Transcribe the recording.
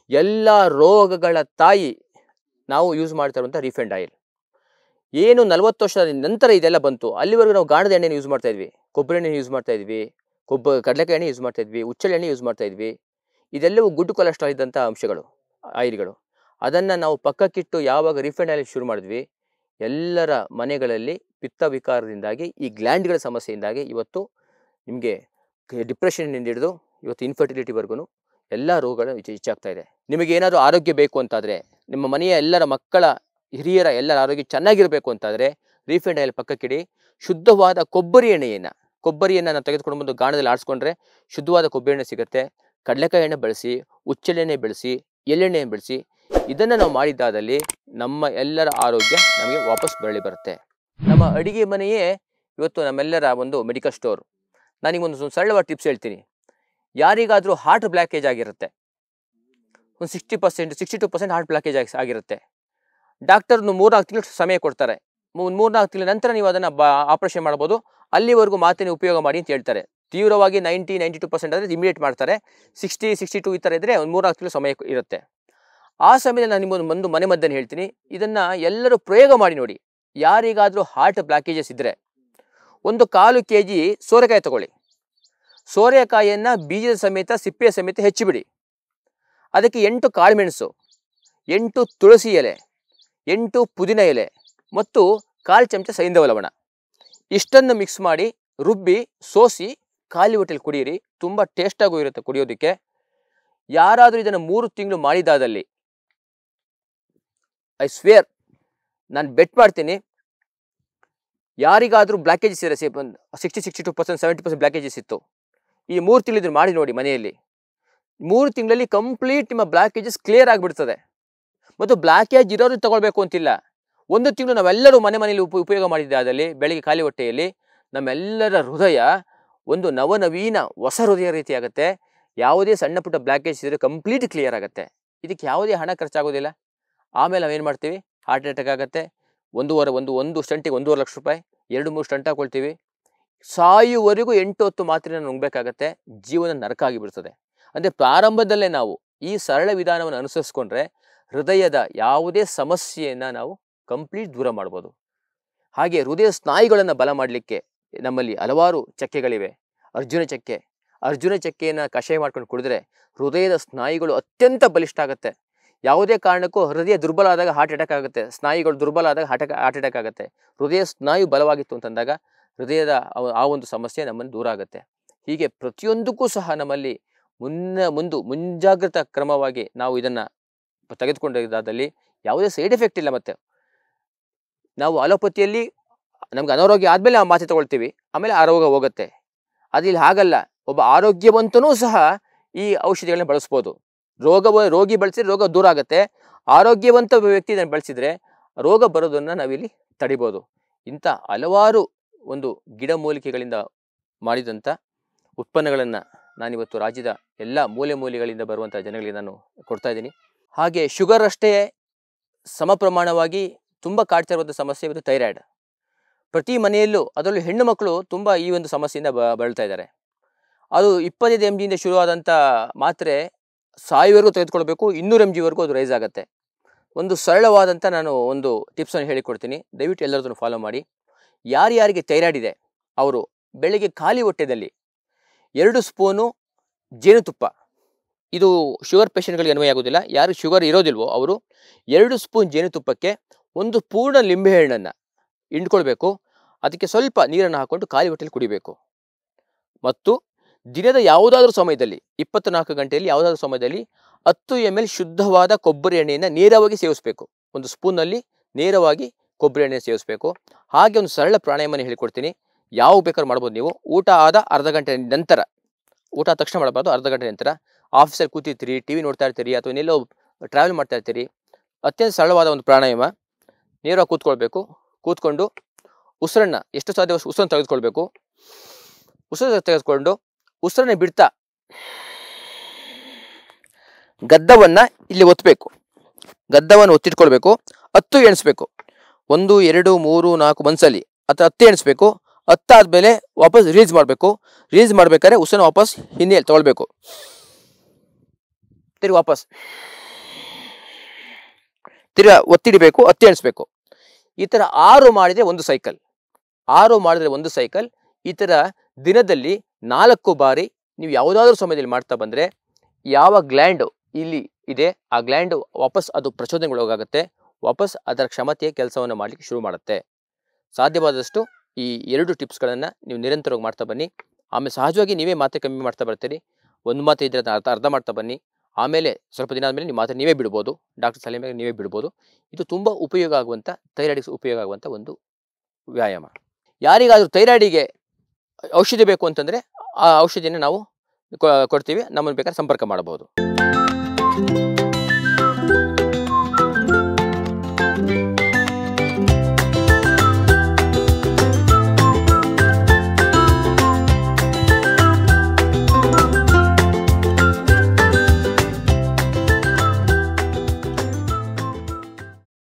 ಎಲ್ಲ ರೋಗಗಳ ತಾಯಿ ನಾವು ಯೂಸ್ ಮಾಡ್ತಾ ಇರುವಂಥ ರಿಫೈನ್ಡ್ ಆಯಿಲ್. ಏನು 40 ವರ್ಷದ ನಂತರ ಇದೆಲ್ಲ ಬಂತು, ಅಲ್ಲಿವರೆಗೂ ನಾವು ಗಾಣದ ಎಣ್ಣೆನ ಯೂಸ್ ಮಾಡ್ತಾ ಇದ್ವಿ, ಕೊಬ್ಬರಿ ಎಣ್ಣೆ ಯೂಸ್ ಮಾಡ್ತಾ ಇದ್ವಿ, ಕಡಲೆಕಾಯಿ ಎಣ್ಣೆ ಯೂಸ್ ಮಾಡ್ತಾ ಇದ್ವಿ, ಉಚ್ಚಳ ಎಣ್ಣೆ ಯೂಸ್ ಮಾಡ್ತಾ ಇದ್ವಿ. ಇದೆಲ್ಲವೂ ಗುಡ್ ಕೊಲೆಸ್ಟ್ರಾಲ್ ಇದ್ದಂಥ ಅಂಶಗಳು, ಆಯಿಲ್ಗಳು. ಅದನ್ನು ನಾವು ಪಕ್ಕಕ್ಕಿಟ್ಟು ಯಾವಾಗ ರಿಫೈನ್ಡ್ ಆಯಿಲ್ ಶುರು ಮಾಡಿದ್ವಿ, ಎಲ್ಲರ ಮನೆಗಳಲ್ಲಿ ಪಿತ್ತ ವಿಕಾರದಿಂದಾಗಿ, ಈ ಗ್ಲ್ಯಾಂಡ್ಗಳ ಸಮಸ್ಯೆಯಿಂದಾಗಿ ಇವತ್ತು ನಿಮಗೆ ಡಿಪ್ರೆಷನ್ನಿಂದ ಹಿಡಿದು ಇವತ್ತು ಇನ್ಫರ್ಟಿಲಿಟಿವರೆಗೂ ಎಲ್ಲ ರೋಗಗಳು ಹೆಚ್ಚಾಗ್ತಾ ಇದೆ. ನಿಮಗೆ ಏನಾದರೂ ಆರೋಗ್ಯ ಬೇಕು ಅಂತಾದರೆ, ನಿಮ್ಮ ಮನೆಯ ಎಲ್ಲರ ಮಕ್ಕಳ ಹಿರಿಯರ ಎಲ್ಲರ ಆರೋಗ್ಯ ಚೆನ್ನಾಗಿರಬೇಕು ಅಂತಾದರೆ ರಿಫೈನ್ಡ್ ಆಯಿಲ್ ಪಕ್ಕಕ್ಕಿಡಿ. ಶುದ್ಧವಾದ ಕೊಬ್ಬರಿ ಎಣ್ಣೆಯನ್ನು ನಾವು ತೆಗೆದುಕೊಂಡು ಬಂದು ಗಾಣದಲ್ಲಿ ಆಡಿಸ್ಕೊಂಡ್ರೆ ಶುದ್ಧವಾದ ಕೊಬ್ಬರಿ ಎಣ್ಣೆ ಸಿಗುತ್ತೆ. ಕಡಲೆಕಾಯಿ ಎಣ್ಣೆ ಬಳಸಿ, ಉಚ್ಚಳೆಣ್ಣೆ ಬೆಳೆಸಿ, ಎಳ್ಳೆಣ್ಣೆಯನ್ನು ಬೆಳೆಸಿ. ಇದನ್ನು ನಾವು ಮಾಡಿದ್ದಾದಲ್ಲಿ ನಮ್ಮ ಎಲ್ಲರ ಆರೋಗ್ಯ ನಮಗೆ ವಾಪಸ್ ಬರಲಿ ಬರುತ್ತೆ. ನಮ್ಮ ಅಡಿಗೆ ಮನೆಯೇ ಇವತ್ತು ನಮ್ಮೆಲ್ಲರ ಒಂದು ಮೆಡಿಕಲ್ ಸ್ಟೋರ್. ನಾನೀಗೊಂದು ಸರಳವಾದ ಟಿಪ್ಸ್ ಹೇಳ್ತೀನಿ. ಯಾರಿಗಾದರೂ ಹಾರ್ಟ್ ಬ್ಲಾಕೇಜ್ ಆಗಿರುತ್ತೆ, ಒಂದು 62% ಹಾರ್ಟ್ ಬ್ಲಾಕೇಜ್ ಆಗಿರುತ್ತೆ. ಡಾಕ್ಟರ್ 3-4 ತಿಂಗಳು ಸಮಯ ಕೊಡ್ತಾರೆ. 3-4 ತಿಂಗಳ ನಂತರ ನೀವು ಅದನ್ನು ಆಪರೇಷನ್ ಮಾಡ್ಬೋದು, ಅಲ್ಲಿವರೆಗೂ ಮಾತೇನೆ ಉಪಯೋಗ ಮಾಡಿ ಅಂತ ಹೇಳ್ತಾರೆ. ತೀವ್ರವಾಗಿ 90-92% ಆದರೆ ಇಮಿಡಿಯೇಟ್ ಮಾಡ್ತಾರೆ. 60-62 ಈ ಥರ ಇದ್ದರೆ ಒಂದು 3-4 ತಿಂಗಳು ಸಮಯ ಇರುತ್ತೆ. ಆ ಸಮಯದಲ್ಲಿ ನಾನು ನಿಮ್ಮೊಂದು ಒಂದು ಮದ್ದನ್ನು ಹೇಳ್ತೀನಿ. ಇದನ್ನು ಎಲ್ಲರೂ ಪ್ರಯೋಗ ಮಾಡಿ ನೋಡಿ. ಯಾರಿಗಾದರೂ ಹಾರ್ಟ್ ಬ್ಲಾಕೇಜಸ್ ಇದ್ದರೆ 1/4 kg ಸೋರೆಕಾಯಿ ತಗೊಳ್ಳಿ. ಸೋರೆಕಾಯಿಯನ್ನು ಬೀಜದ ಸಮೇತ ಸಿಪ್ಪೆಯ ಸಮೇತ ಹೆಚ್ಚಿಬಿಡಿ. ಅದಕ್ಕೆ 8 ಕಾಳುಮೆಣಸು, 8 ತುಳಸಿ ಎಲೆ, 8 ಪುದೀನ ಎಲೆ ಮತ್ತು 1/4 ಚಮಚ ಸೈಂಧವ ಲವಣ ಇಷ್ಟನ್ನು ಮಿಕ್ಸ್ ಮಾಡಿ ರುಬ್ಬಿ ಸೋಸಿ ಖಾಲಿ ಹೊಟ್ಟೆಲಿ ಕುಡಿಯಿರಿ. ತುಂಬ ಟೇಸ್ಟಾಗೂ ಇರುತ್ತೆ ಕುಡಿಯೋದಕ್ಕೆ. ಯಾರಾದರೂ ಇದನ್ನು 3 ತಿಂಗಳು ಮಾಡಿದಾದಲ್ಲಿ ಐ ಸ್ವೇರ್, ನಾನು ಬೆಟ್ ಮಾಡ್ತೀನಿ, ಯಾರಿಗಾದರೂ ಬ್ಲಾಕೇಜಸ್ ಇರೋ 60-62%, 70% ಬ್ಲಾಕೇಜಸ್ ಇತ್ತು, ಈ 3 ತಿಂಗಳು ಇದನ್ನು ಮಾಡಿ ನೋಡಿ ಮನೆಯಲ್ಲಿ. 3 ತಿಂಗಳಲ್ಲಿ ಕಂಪ್ಲೀಟ್ ನಿಮ್ಮ ಬ್ಲಾಕೇಜಸ್ ಕ್ಲಿಯರ್ ಆಗಿಬಿಡ್ತದೆ. ಮತ್ತು ಬ್ಲಾಕೇಜ್ ಇರೋರು ತಗೊಳ್ಬೇಕು ಅಂತಿಲ್ಲ. 1 ತಿಂಗಳು ನಾವೆಲ್ಲರೂ ಮನೆಯಲ್ಲಿ ಉಪಯೋಗ ಮಾಡಿದ್ದಾದಲ್ಲಿ ಬೆಳಗ್ಗೆ ಖಾಲಿ ಹೊಟ್ಟೆಯಲ್ಲಿ ನಮ್ಮೆಲ್ಲರ ಹೃದಯ ಒಂದು ನವನವೀನ ಹೊಸ ಹೃದಯ ರೀತಿ ಆಗುತ್ತೆ. ಯಾವುದೇ ಸಣ್ಣ ಪುಟ್ಟ ಬ್ಲಾಕೇಜ್ ಇದ್ದರೆ ಕಂಪ್ಲೀಟ್ ಕ್ಲಿಯರ್ ಆಗುತ್ತೆ. ಇದಕ್ಕೆ ಯಾವುದೇ ಹಣ ಖರ್ಚಾಗೋದಿಲ್ಲ. ಆಮೇಲೆ ನಾವೇನು ಮಾಡ್ತೀವಿ, ಹಾರ್ಟ್ ಅಟ್ಯಾಕ್ ಆಗುತ್ತೆ. ಒಂದು ಸ್ಟಂಟಿಗೆ 1.5 ಲಕ್ಷ ರೂಪಾಯಿ, 2-3 ಸ್ಟಂಟ್ ಹಾಕೊಳ್ತೀವಿ. ಸಾಯುವವರೆಗೂ 8 ಮಾತ್ರೆನ ನುಂಗಬೇಕಾಗತ್ತೆ. ಜೀವನ ನರಕ ಆಗಿಬಿಡ್ತದೆ. ಅಂದರೆ ಪ್ರಾರಂಭದಲ್ಲೇ ನಾವು ಈ ಸರಳ ವಿಧಾನವನ್ನು ಅನುಸರಿಸ್ಕೊಂಡ್ರೆ ಹೃದಯದ ಯಾವುದೇ ಸಮಸ್ಯೆಯನ್ನು ನಾವು ಕಂಪ್ಲೀಟ್ ದೂರ ಮಾಡ್ಬೋದು. ಹಾಗೆ ಹೃದಯ ಸ್ನಾಯುಗಳನ್ನು ಬಲ ಮಾಡಲಿಕ್ಕೆ ನಮ್ಮಲ್ಲಿ ಹಲವಾರು ಚಕ್ಕೆಗಳಿವೆ. ಅರ್ಜುನ ಚಕ್ಕೆಯನ್ನು ಕಷಾಯ ಮಾಡ್ಕೊಂಡು ಕುಡಿದ್ರೆ ಹೃದಯದ ಸ್ನಾಯುಗಳು ಅತ್ಯಂತ ಬಲಿಷ್ಠ ಆಗುತ್ತೆ. ಯಾವುದೇ ಕಾರಣಕ್ಕೂ ಹೃದಯ ದುರ್ಬಲ ಆದಾಗ ಹಾರ್ಟ್ ಅಟ್ಯಾಕ್ ಆಗುತ್ತೆ, ಸ್ನಾಯುಗಳು ದುರ್ಬಲ ಆದಾಗ ಹಾರ್ಟ್ ಅಟ್ಯಾಕ್ ಆಗುತ್ತೆ. ಹೃದಯ ಸ್ನಾಯು ಬಲವಾಗಿತ್ತು ಅಂತಂದಾಗ ಹೃದಯದ ಆ ಒಂದು ಸಮಸ್ಯೆ ನಮ್ಮನ್ನು ದೂರ ಆಗುತ್ತೆ. ಹೀಗೆ ಪ್ರತಿಯೊಂದಕ್ಕೂ ಸಹ ನಮ್ಮಲ್ಲಿ ಮುಂಜಾಗ್ರತಾ ಕ್ರಮವಾಗಿ ನಾವು ಇದನ್ನು ತೆಗೆದುಕೊಂಡಿದ್ದಾದಲ್ಲಿ ಯಾವುದೇ ಸೈಡ್ ಎಫೆಕ್ಟ್ ಇಲ್ಲ. ಮತ್ತು ನಾವು ಅಲೋಪತಿಯಲ್ಲಿ ನಮ್ಗೆ ಅನಾರೋಗ್ಯ ಆದಮೇಲೆ ಆ ಮಾತ್ರೆ ತಗೊಳ್ತೀವಿ, ಆಮೇಲೆ ಆರೋಗ್ಯ ಹೋಗುತ್ತೆ. ಅದಿಲ್ಲಿ ಹಾಗಲ್ಲ. ಒಬ್ಬ ಆರೋಗ್ಯವಂತನೂ ಸಹ ಈ ಔಷಧಿಗಳನ್ನ ಬಳಸ್ಬೋದು. ರೋಗಿ ಬಳಸಿದ್ರೆ ರೋಗ ದೂರ ಆಗುತ್ತೆ. ಆರೋಗ್ಯವಂತ ವ್ಯಕ್ತಿ ಇದನ್ನು ಬಳಸಿದರೆ ರೋಗ ಬರೋದನ್ನು ನಾವಿಲ್ಲಿ ತಡಿಬೋದು. ಇಂಥ ಹಲವಾರು ಒಂದು ಗಿಡಮೂಲಿಕೆಗಳಿಂದ ಮಾಡಿದಂಥ ಉತ್ಪನ್ನಗಳನ್ನು ನಾನಿವತ್ತು ರಾಜ್ಯದ ಎಲ್ಲ ಮೂಲೆಗಳಿಂದ ಬರುವಂಥ ಜನಗಳಿಗೆ ನಾನು ಕೊಡ್ತಾ ಇದ್ದೀನಿ. ಹಾಗೆ ಶುಗರ್ ಅಷ್ಟೇ ಸಮ ಪ್ರಮಾಣವಾಗಿ ತುಂಬ ಕಾಡ್ತಾ ಇರುವಂಥ ಸಮಸ್ಯೆ ಇವತ್ತು ಥೈರಾಯ್ಡ್. ಪ್ರತಿ ಮನೆಯಲ್ಲೂ, ಅದರಲ್ಲೂ ಹೆಣ್ಣು ಮಕ್ಕಳು ತುಂಬ ಈ ಒಂದು ಸಮಸ್ಯೆಯಿಂದ ಬಳಲ್ತಾ ಇದ್ದಾರೆ. ಅದು 25 mgಯಿಂದ ಶುರುವಾದಂಥ ಮಾತ್ರೆ ಸಾಯುವವರೆಗೂ ತೆಗೆದುಕೊಳ್ಬೇಕು. 200 mgವರೆಗೂ ಅದು ರೈಸ್ ಆಗುತ್ತೆ. ಒಂದು ಸರಳವಾದಂಥ ನಾನು ಒಂದು ಟಿಪ್ಸನ್ನು ಹೇಳಿಕೊಡ್ತೀನಿ, ದಯವಿಟ್ಟು ಎಲ್ಲರದನ್ನು ಫಾಲೋ ಮಾಡಿ. ಯಾರ್ಯಾರಿಗೆ ಥೈರಾಯ್ಡ್ ಇದೆ ಅವರು ಬೆಳಗ್ಗೆ ಖಾಲಿ ಹೊಟ್ಟೆದಲ್ಲಿ 2 ಸ್ಪೂನು ಜೇನುತುಪ್ಪ, ಇದು ಶುಗರ್ ಪೇಷಂಟ್ಗಳಿಗೆ ಅನ್ವಯ ಆಗೋದಿಲ್ಲ, ಯಾರು ಶುಗರ್ ಇರೋದಿಲ್ವೋ ಅವರು 2 ಸ್ಪೂನ್ ಜೇನುತುಪ್ಪಕ್ಕೆ 1 ಪೂರ್ಣ ಲಿಂಬೆಹಣ್ಣನ್ನು ಹಿಂಡ್ಕೊಳ್ಬೇಕು. ಅದಕ್ಕೆ ಸ್ವಲ್ಪ ನೀರನ್ನು ಹಾಕ್ಕೊಂಡು ಖಾಲಿ ಹೊಟ್ಟೆಯಲ್ಲಿ ಕುಡಿಬೇಕು. ಮತ್ತು ದಿನದ ಯಾವುದಾದ್ರೂ ಸಮಯದಲ್ಲಿ 24 ಗಂಟೆಯಲ್ಲಿ ಯಾವುದಾದ್ರೂ ಸಮಯದಲ್ಲಿ 10 ml ಶುದ್ಧವಾದ ಕೊಬ್ಬರಿ ಎಣ್ಣೆಯನ್ನು ನೇರವಾಗಿ ಸೇವಿಸಬೇಕು. 1 ಸ್ಪೂನಲ್ಲಿ ನೇರವಾಗಿ ಕೊಬ್ಬರಿ ಎಣ್ಣೆ ಸೇವಿಸಬೇಕು. ಹಾಗೆ ಒಂದು ಸರಳ ಪ್ರಾಣಾಯಾಮನ ಹೇಳಿಕೊಡ್ತೀನಿ, ಯಾವ ಬೇಕಾದ್ರೂ ಮಾಡ್ಬೋದು ನೀವು. ಊಟ ಆದ ಅರ್ಧ ಗಂಟೆ ನಂತರ, ಊಟ ತಕ್ಷಣ ಮಾಡಬಾರ್ದು, ಅರ್ಧ ಗಂಟೆ ನಂತರ. ಆಫೀಸಲ್ಲಿ ಕೂತಿರ್ತೀರಿ, ಟಿ ವಿ ನೋಡ್ತಾ ಇರ್ತೀರಿ, ಅಥವಾ ಇನ್ನೆಲ್ಲೋ ಟ್ರಾವೆಲ್ ಮಾಡ್ತಾ ಇರ್ತೀರಿ, ಅತ್ಯಂತ ಸರಳವಾದ ಒಂದು ಪ್ರಾಣಾಯಾಮ. ನೇರವಾಗಿ ಕೂತ್ಕೊಳ್ಬೇಕು. ಕೂತ್ಕೊಂಡು ಉಸಿರನ್ನು ಎಷ್ಟು ಸಾಧ್ಯ ಉಸಿರನ್ನು ತೆಗೆದುಕೊಳ್ಬೇಕು. ಉಸಿರು ತೆಗೆದುಕೊಂಡು ಉಸಿರನ್ನೇ ಬಿಡ್ತಾ ಗದ್ದವನ್ನು ಇಲ್ಲಿ ಒತ್ತಬೇಕು. ಗದ್ದವನ್ನು ಒತ್ತಿಟ್ಕೊಳ್ಬೇಕು. 10 ಎಣಿಸ್ಬೇಕು. 1 2 3 4 ಮನ್ಸಲ್ಲಿ ಅಥವಾ 10 ಎಣಿಸ್ಬೇಕು. 10 ಆದಮೇಲೆ ವಾಪಸ್ ರಿಲೀಸ್ ಮಾಡಬೇಕು. ರಿಲೀಸ್ ಮಾಡಬೇಕಾದ್ರೆ ಉಸಿರನ್ನ ವಾಪಸ್ ಹಿನ್ನೆಲೆ ತೊಗೊಳ್ಬೇಕು. ತಿರುಗಿ ವಾಪಸ್ ತಿರ್ಗಾ ಒತ್ತಿಡಬೇಕು, ಒತ್ತಿ ಎಣಿಸ್ಬೇಕು. ಈ ಥರ 6 ಮಾಡಿದರೆ ಒಂದು ಸೈಕಲ್, 6 ಮಾಡಿದ್ರೆ ಒಂದು ಸೈಕಲ್. ಈ ಥರ ದಿನದಲ್ಲಿ 4 ಬಾರಿ ನೀವು ಯಾವುದಾದ್ರೂ ಸಮಯದಲ್ಲಿ ಮಾಡ್ತಾ ಬಂದರೆ ಯಾವ ಗ್ಲ್ಯಾಂಡು ಇಲ್ಲಿ ಇದೆ ಆ ಗ್ಲ್ಯಾಂಡು ವಾಪಸ್ ಅದು ಪ್ರಚೋದನೆಗೊಳಗಾಗುತ್ತೆ, ವಾಪಸ್ ಅದರ ಕ್ಷಮತೆಯ ಕೆಲಸವನ್ನು ಮಾಡಲಿಕ್ಕೆ ಶುರು ಮಾಡುತ್ತೆ. ಸಾಧ್ಯವಾದಷ್ಟು ಈ 2 ಟಿಪ್ಸ್ಗಳನ್ನು ನೀವು ನಿರಂತರವಾಗಿ ಮಾಡ್ತಾ ಬನ್ನಿ. ಆಮೇಲೆ ಸಹಜವಾಗಿ ನೀವೇ ಮಾತ್ರೆ ಕಮ್ಮಿ ಮಾಡ್ತಾ ಬರ್ತೀರಿ. ಒಂದು ಮಾತ್ರೆ ಇದ್ದರೆ ಅರ್ಧ ಮಾಡ್ತಾ ಬನ್ನಿ. ಆಮೇಲೆ ಸ್ವಲ್ಪ ದಿನ ಆದಮೇಲೆ ನಿಮ್ಮ ಮಾತ್ರೆ ನೀವೇ ಬಿಡ್ಬೋದು, ಡಾಕ್ಟರ್ ಸಲಹೆ ಮೇಲೆ ನೀವೇ ಬಿಡ್ಬೋದು. ಇದು ತುಂಬ ಉಪಯೋಗ ಆಗುವಂಥ, ಥೈರಾಯ್ಡಿಗೆ ಉಪಯೋಗ ಆಗುವಂಥ ಒಂದು ವ್ಯಾಯಾಮ. ಯಾರಿಗಾದರೂ ಥೈರಾಯ್ಡಿಗೆ ಔಷಧಿ ಬೇಕು ಅಂತಂದರೆ ಆ ಔಷಧಿಯನ್ನು ನಾವು ಕೊಡ್ತೀವಿ, ನಮ್ಮನ್ನು ಬೇಕಾದ್ರೆ ಸಂಪರ್ಕ ಮಾಡಬಹುದು.